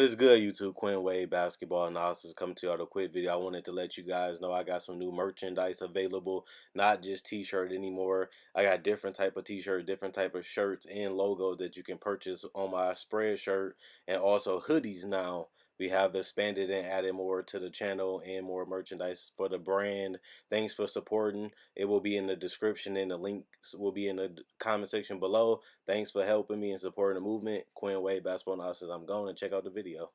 is good, YouTube? Quinn Wade Basketball Analysis coming to you with a quick video. I wanted to let you guys know I got some new merchandise available, not just t-shirt anymore. I got different type of t-shirt, different type of shirts and logos that you can purchase on my spread shirt, and also hoodies now. We have expanded and added more to the channel and more merchandise for the brand. Thanks for supporting. It will be in the description and the links will be in the comment section below. Thanks for helping me and supporting the movement. Quinn Wade Basketball Analysis. I'm going to check out the video.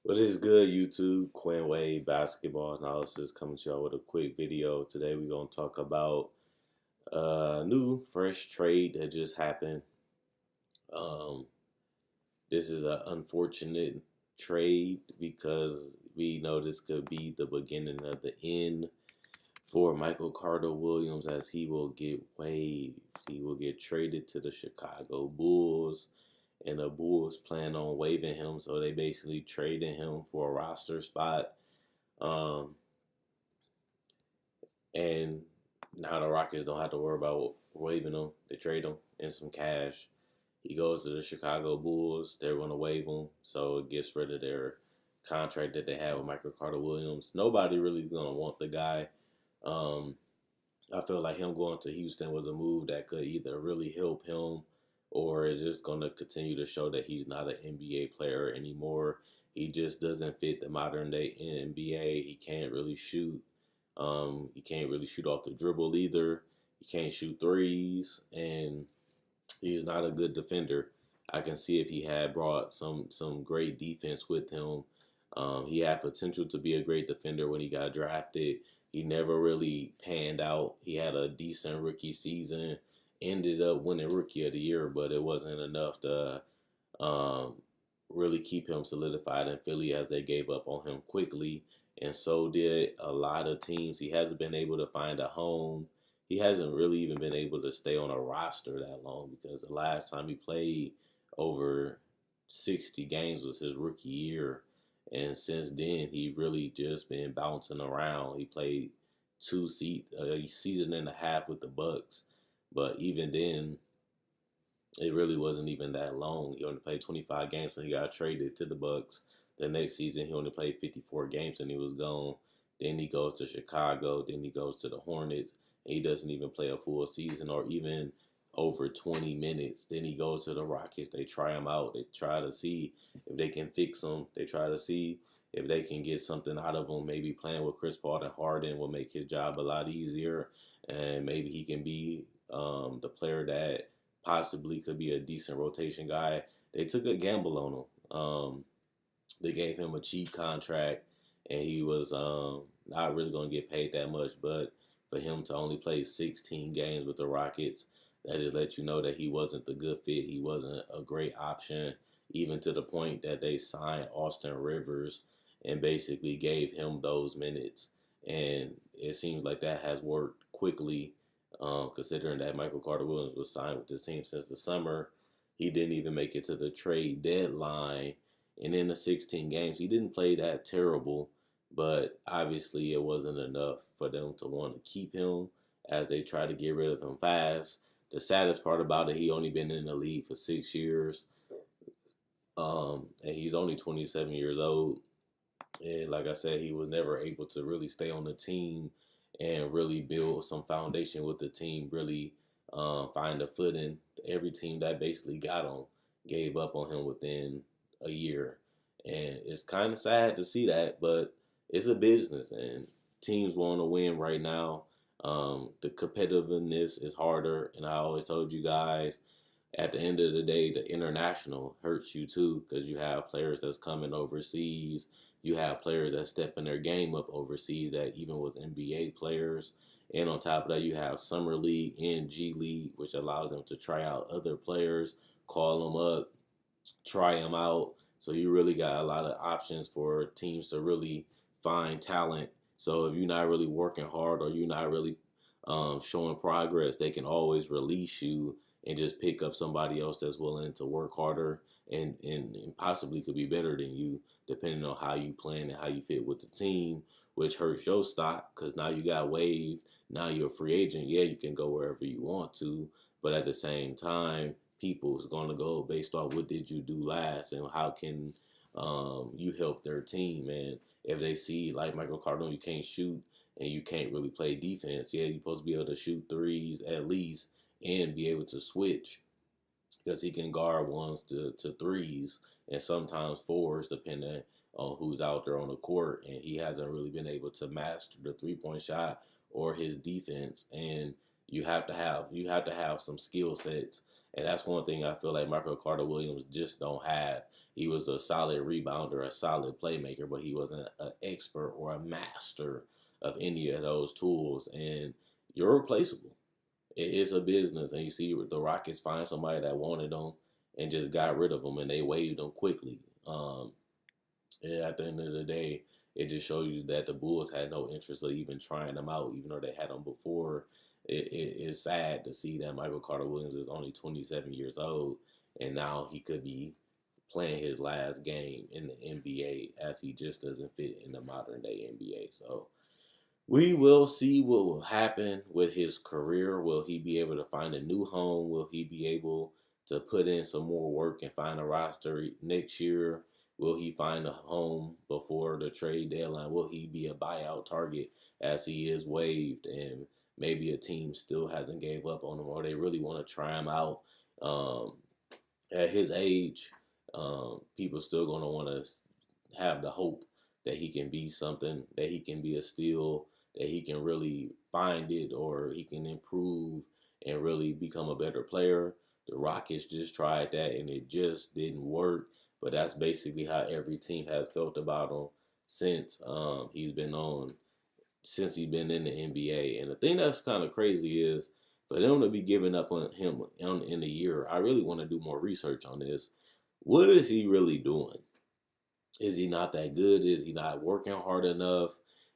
What is good, YouTube? Quinn Wade Basketball Analysis coming to y'all with a quick video. Today we're going to talk about a new fresh trade that just happened. This is an unfortunate trade because we know this could be the beginning of the end for Michael Carter Williams, as he will get waived. He will get traded to the Chicago Bulls, and the Bulls plan on waiving him, so they basically traded him for a roster spot. And now the Rockets don't have to worry about waiving him. They trade him in some cash. He goes to the Chicago Bulls. They're going to waive him, so it gets rid of their contract that they have with Michael Carter Williams. Nobody really going to want the guy. I feel like him going to Houston was a move that could either really help him or is just going to continue to show that he's not an NBA player anymore. He just doesn't fit the modern day NBA. He can't really shoot. He can't really shoot off the dribble either. He can't shoot threes, and he's not a good defender. I can see if he had brought some great defense with him. He had potential to be a great defender when he got drafted. He never really panned out. He had a decent rookie season, ended up winning Rookie of the Year, but it wasn't enough to really keep him solidified in Philly, as they gave up on him quickly, and so did a lot of teams. He hasn't been able to find a home. He hasn't really even been able to stay on a roster that long, because the last time he played over 60 games was his rookie year. And since then, he really just been bouncing around. He played a season and a half with the Bucks, but even then, it really wasn't even that long. He only played 25 games when he got traded to the Bucks. The next season, he only played 54 games and he was gone. Then he goes to Chicago. Then he goes to the Hornets. And he doesn't even play a full season or even over 20 minutes. Then he goes to the Rockets. They try him out. They try to see if they can fix him. They try to see if they can get something out of him. Maybe playing with Chris Paul and Harden will make his job a lot easier. And maybe he can be the player that possibly could be a decent rotation guy. They took a gamble on him. They gave him a cheap contract, and he was not really going to get paid that much. But for him to only play 16 games with the Rockets, that just lets you know that he wasn't the good fit. He wasn't a great option, even to the point that they signed Austin Rivers and basically gave him those minutes. And it seems like that has worked quickly, considering that Michael Carter Williams was signed with the team since the summer. He didn't even make it to the trade deadline. And in the 16 games, he didn't play that terrible, but obviously it wasn't enough for them to want to keep him, as they tried to get rid of him fast. The saddest part about it, he only been in the league for 6 years, and he's only 27 years old. And like I said, he was never able to really stay on the team and really build some foundation with the team, really find a footing. Every team that basically got him gave up on him within a year. And it's kind of sad to see that, but it's a business, and teams want to win right now. The competitiveness is harder, and I always told you guys, at the end of the day, the international hurts you too, because you have players that's coming overseas. You have players that stepping their game up overseas that even was NBA players. And on top of that, you have Summer League and G League, which allows them to try out other players, call them up, try them out. So you really got a lot of options for teams to really find talent. So if you're not really working hard or you're not really showing progress, they can always release you and just pick up somebody else that's willing to work harder and possibly could be better than you, depending on how you plan and how you fit with the team, which hurts your stock because now you got waived. Now you're a free agent. Yeah, you can go wherever you want to, but at the same time, people is going to go based off what did you do last and how can you help their team. And if they see like Michael Carter, you can't shoot and you can't really play defense. Yeah, you're supposed to be able to shoot threes at least and be able to switch because he can guard ones to threes and sometimes fours depending on who's out there on the court. And he hasn't really been able to master the 3-point shot or his defense. And you have to have some skill sets. And that's one thing I feel like Michael Carter Williams just don't have. He was a solid rebounder, a solid playmaker, but he wasn't an expert or a master of any of those tools. And you're replaceable. It's a business, and you see the Rockets find somebody that wanted them and just got rid of them, and they waived them quickly. And at the end of the day, it just shows you that the Bulls had no interest of even trying them out, even though they had them before. It's sad to see that Michael Carter Williams is only 27 years old, and now he could be playing his last game in the NBA as he just doesn't fit in the modern day NBA. So we will see what will happen with his career. Will he be able to find a new home? Will he be able to put in some more work and find a roster next year? Will he find a home before the trade deadline? Will he be a buyout target as he is waived and maybe a team still hasn't gave up on him or they really want to try him out? At his age, people still going to want to have the hope that he can be something, that he can be a steal, that he can really find it or he can improve and really become a better player. The Rockets just tried that and it just didn't work. But that's basically how every team has felt about him since since he's been in the NBA. And the thing that's kind of crazy is for them to be giving up on him in a year. I really want to do more research on this. What is he really doing? Is he not that good? Is he not working hard enough?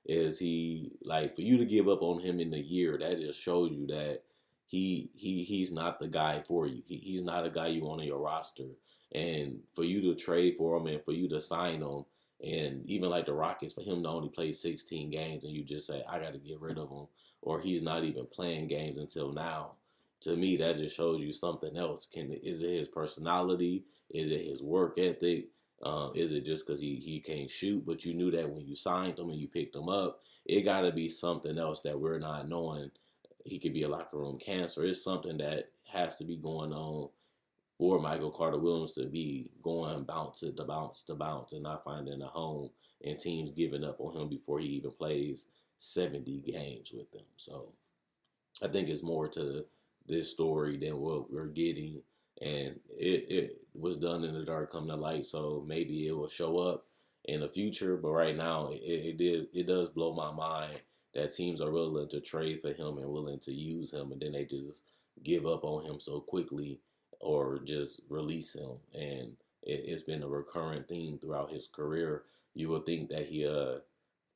Is he like for you to give up on him in a year? That just shows you that he's not the guy for you. He's not a guy you want on your roster. And for you to trade for him and for you to sign him, and even like the Rockets, for him to only play 16 games and you just say I got to get rid of him, or he's not even playing games until now. To me, that just shows you something else. Is it his personality? Is it his work ethic? Is it just because he can't shoot, but you knew that when you signed him and you picked him up? It got to be something else that we're not knowing. He could be a locker room cancer. It's something that has to be going on for Michael Carter Williams to be going bounce to bounce to bounce and not finding a home and teams giving up on him before he even plays 70 games with them. So I think it's more to this story than what we're getting. And it was done in the dark, come to light. So maybe it will show up in the future. But right now, it does blow my mind that teams are willing to trade for him and willing to use him, and then they just give up on him so quickly or just release him. And it's been a recurrent theme throughout his career. You would think that he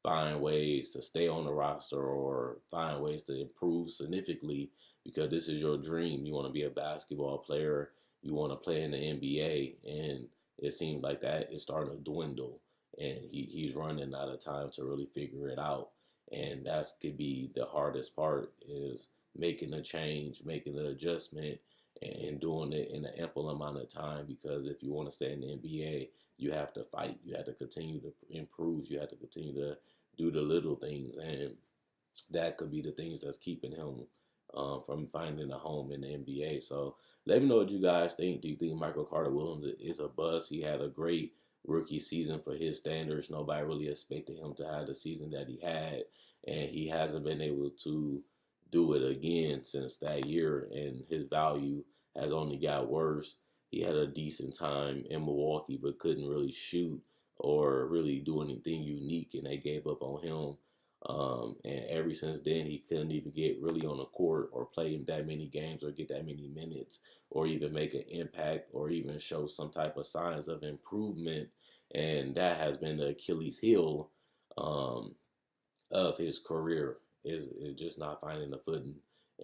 find ways to stay on the roster or find ways to improve significantly because this is your dream. You want to be a basketball player. You want to play in the NBA. And it seems like that is starting to dwindle. And he's running out of time to really figure it out. And that could be the hardest part is making a change, making an adjustment, and doing it in an ample amount of time because if you want to stay in the NBA, you have to fight. You have to continue to improve. You have to continue to do the little things. And that could be the things that's keeping him from finding a home in the NBA. So let me know what you guys think. Do you think Michael Carter Williams is a bust? He had a great rookie season for his standards. Nobody really expected him to have the season that he had. And he hasn't been able to do it again since that year. And his value has only got worse. He had a decent time in Milwaukee, but couldn't really shoot or really do anything unique, and they gave up on him. And ever since then, he couldn't even get really on the court or play that many games or get that many minutes or even make an impact or even show some type of signs of improvement. And that has been the Achilles heel of his career is just not finding the footing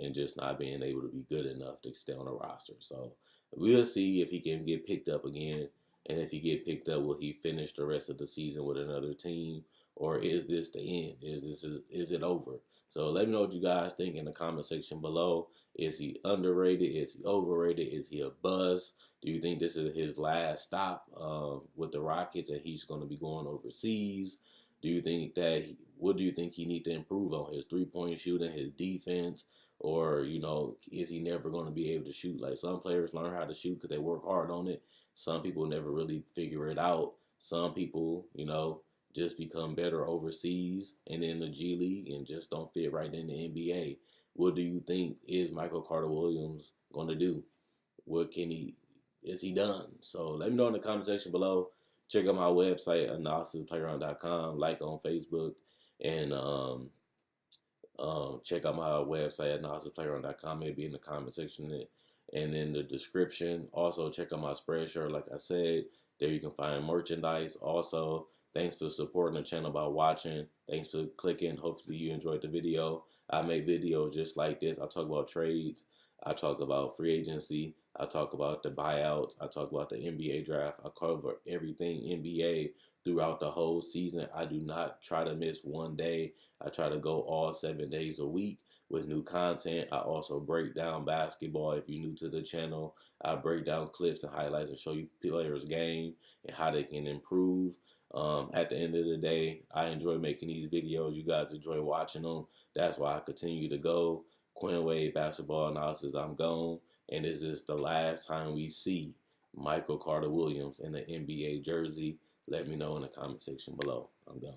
and just not being able to be good enough to stay on the roster. So we'll see if he can get picked up again. And if he get picked up, will he finish the rest of the season with another team? Or is this the end? Is it over? So let me know what you guys think in the comment section below. Is he underrated? Is he overrated? Is he a bust? Do you think this is his last stop with the Rockets and he's going to be going overseas? Do you think that what do you think he need to improve on? His 3-point shooting, his defense, or is he never going to be able to shoot? Like some players learn how to shoot because they work hard on it. Some people never really figure it out. Some people, just become better overseas and in the G League and just don't fit right in the NBA. What do you think is Michael Carter Williams going to do? What is he done? So let me know in the comment section below. Check out my website, analysisplayground.com, like on Facebook, and check out my website at analysisplayground.com. Maybe in the comment section and in the description. Also, check out my Spreadshirt. Like I said, there you can find merchandise. Also, thanks for supporting the channel by watching. Thanks for clicking. Hopefully, you enjoyed the video. I make videos just like this. I talk about trades. I talk about free agency. I talk about the buyouts. I talk about the NBA draft. I cover everything NBA throughout the whole season. I do not try to miss one day. I try to go all 7 days a week with new content. I also break down basketball. If you're new to the channel, I break down clips and highlights and show you players' game and how they can improve. At the end of the day, I enjoy making these videos. You guys enjoy watching them. That's why I continue to go. Quinn Wade Basketball Analysis, I'm gone. And this is the last time we see Michael Carter Williams in the NBA jersey. Let me know in the comment section below. I'm gone.